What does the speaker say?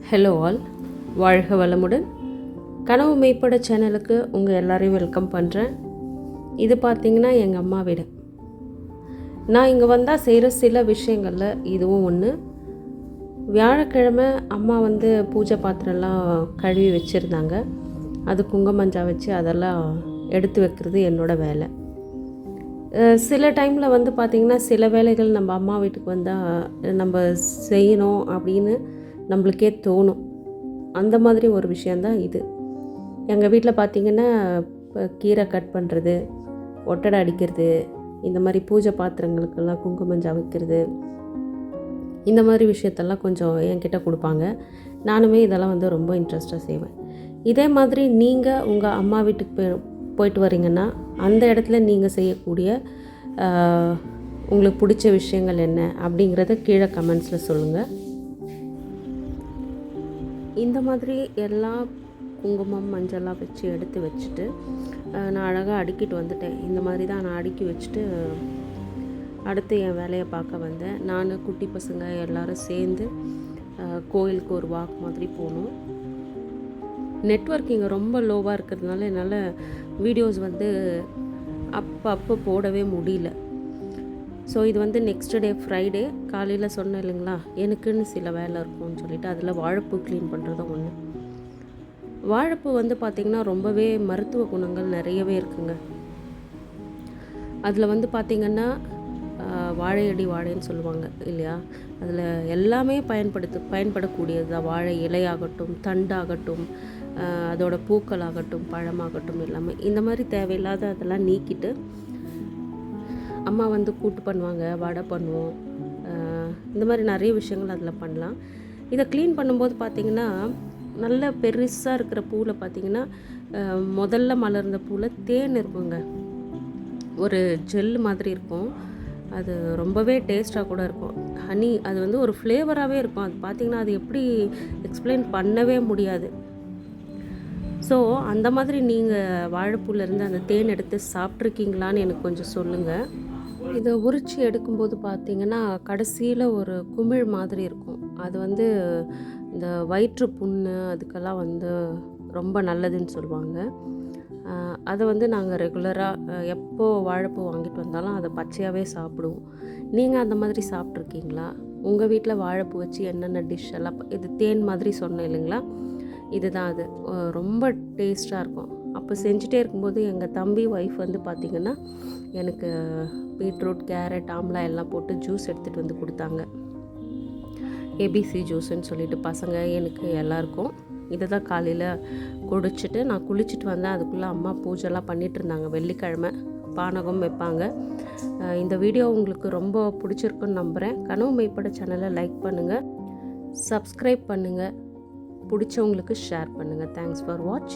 Hello all, வாழ்க வளமுடன். கனவு மெய்ப்பட சேனலுக்கு உங்கள் எல்லாரையும் வெல்கம் பண்ணுறேன். இது பார்த்திங்கன்னா எங்கள் அம்மா வீடு. நான் இங்கே வந்தால் செய்கிற சில விஷயங்களில் இதுவும் ஒன்று. வியாழக்கிழமை அம்மா பூஜை பாத்திரம்லாம் கழுவி வச்சுருந்தாங்க. அது குங்குமஞ்சா வச்சு அதெல்லாம் எடுத்து வைக்கிறது என்னோடய வேலை. சில டைமில் பார்த்திங்கன்னா சில வேலைகள் நம்ம அம்மா வீட்டுக்கு வந்தால் நம்ம செய்யணும் அப்படின்னு நம்மளுக்கே தோணும். அந்த மாதிரி ஒரு விஷயந்தான் இது. எங்கள் வீட்டில் பார்த்திங்கன்னா கீரை கட் பண்ணுறது, ஒட்டடை அடிக்கிறது, இந்த மாதிரி பூஜை பாத்திரங்களுக்கெல்லாம் குங்குமஞ்சா வைக்கிறது, இந்த மாதிரி விஷயத்தெல்லாம் கொஞ்சம் என்கிட்ட கொடுப்பாங்க. நானுமே இதெல்லாம் ரொம்ப இன்ட்ரெஸ்ட்டாக செய்வேன். இதே மாதிரி நீங்கள் உங்கள் அம்மா வீட்டுக்கு போயிட்டு வரீங்கன்னா அந்த இடத்துல நீங்கள் செய்யக்கூடிய உங்களுக்கு பிடிச்ச விஷயங்கள் என்ன அப்படிங்கிறத கீழே கமெண்ட்ஸில் சொல்லுங்கள். இந்த மாதிரி எல்லாம் குங்குமம் மஞ்சள்லாம் வச்சு எடுத்து வச்சுட்டு நான் அழகாக அடுக்கிட்டு வந்துட்டேன். இந்த மாதிரி தான் நான் அடுக்கி வச்சுட்டு அடுத்து என் வேலையை பார்க்க வந்தேன். நான் குட்டி பசங்க எல்லோரும் சேர்ந்து கோயிலுக்கு ஒரு வாக் மாதிரி போனோம். நெட்வொர்க் இங்கே ரொம்ப லோவாக இருக்கிறதுனால என்னால் வீடியோஸ் அப்போ போடவே முடியல. ஸோ இது நெக்ஸ்ட் டே ஃப்ரைடே காலையில் சொன்னேன் இல்லைங்களா, எனக்குன்னு சில வேலை இருக்கும்னு சொல்லிவிட்டு அதில் வாழைப்பூ க்ளீன் பண்ணுறதும் ஒன்று. வாழைப்பூ பார்த்திங்கன்னா ரொம்பவே மருத்துவ குணங்கள் நிறையவே இருக்குங்க. அதில் பார்த்திங்கன்னா வாழையடி வாழைன்னு சொல்லுவாங்க இல்லையா, அதில் எல்லாமே பயன்படக்கூடியது தான். வாழை இலையாகட்டும், தண்டாகட்டும், அதோட பூக்களாகட்டும், பழமாகட்டும், எல்லாமே இந்த மாதிரி தேவையில்லாத அதெல்லாம் நீக்கிட்டு அம்மா கூட்டு பண்ணுவாங்க, வடை பண்ணுவோம், இந்த மாதிரி நிறைய விஷயங்கள் அதில் பண்ணலாம். இதை க்ளீன் பண்ணும்போது பார்த்திங்கன்னா நல்ல பெருசாக இருக்கிற பூவில் பார்த்திங்கன்னா முதல்ல மலர்ந்த பூவில் தேன் இருக்குங்க, ஒரு ஜெல் மாதிரி இருக்கும். அது ரொம்பவே டேஸ்ட்டாக கூட இருக்கும். ஹனி அது ஒரு ஃப்ளேவராகவே இருக்கும். அது பார்த்திங்கன்னா அது எப்படி எக்ஸ்பிளைன் பண்ணவே முடியாது. ஸோ அந்த மாதிரி நீங்கள் வாழைப்பூலேருந்து அந்த தேன் எடுத்து சாப்பிட்ருக்கீங்களான்னு எனக்கு கொஞ்சம் சொல்லுங்கள். இதை உரித்து எடுக்கும்போது பார்த்திங்கன்னா கடைசியில் ஒரு குமிழ் மாதிரி இருக்கும். அது இந்த வயிற்று புண்ணு அதுக்கெல்லாம் ரொம்ப நல்லதுன்னு சொல்லுவாங்க. அதை நாங்கள் ரெகுலராக எப்போ வாழைப்பூ வாங்கிட்டு வந்தாலும் அதை பச்சையாகவே சாப்பிடுவோம். நீங்கள் அந்த மாதிரி சாப்பிட்ருக்கீங்களா? உங்கள் வீட்டில் வாழைப்பூ வச்சு என்னென்ன டிஷ் எல்லாம் இது தேன் மாதிரி சொன்னேன் இல்லைங்களா, இதுதான் அது. ரொம்ப டேஸ்ட்டாக இருக்கும். அப்போ செஞ்சுட்டே இருக்கும்போது எங்கள் தம்பி ஒய்ஃப் பார்த்திங்கன்னா எனக்கு பீட்ரூட், கேரட், ஆம்லா எல்லாம் போட்டு ஜூஸ் எடுத்துகிட்டு கொடுத்தாங்க. ஏபிசி ஜூஸுன்னு சொல்லிட்டு பசங்க எனக்கு எல்லாருக்கும் இதை தான் காலையில் குடிச்சிட்டு நான் குளிச்சுட்டு வந்தேன். அதுக்குள்ளே அம்மா பூஜைலாம் பண்ணிகிட்டு இருந்தாங்க. வெள்ளிக்கிழமை பானகம் வைப்பாங்க. இந்த வீடியோ உங்களுக்கு ரொம்ப பிடிச்சிருக்குன்னு நம்புகிறேன். கனவு மெய்ப்பட சேனலை லைக் பண்ணுங்கள், சப்ஸ்கிரைப் பண்ணுங்கள், பிடிச்சவங்களுக்கு ஷேர் பண்ணுங்கள். தேங்க்ஸ் ஃபார் வாட்சிங்.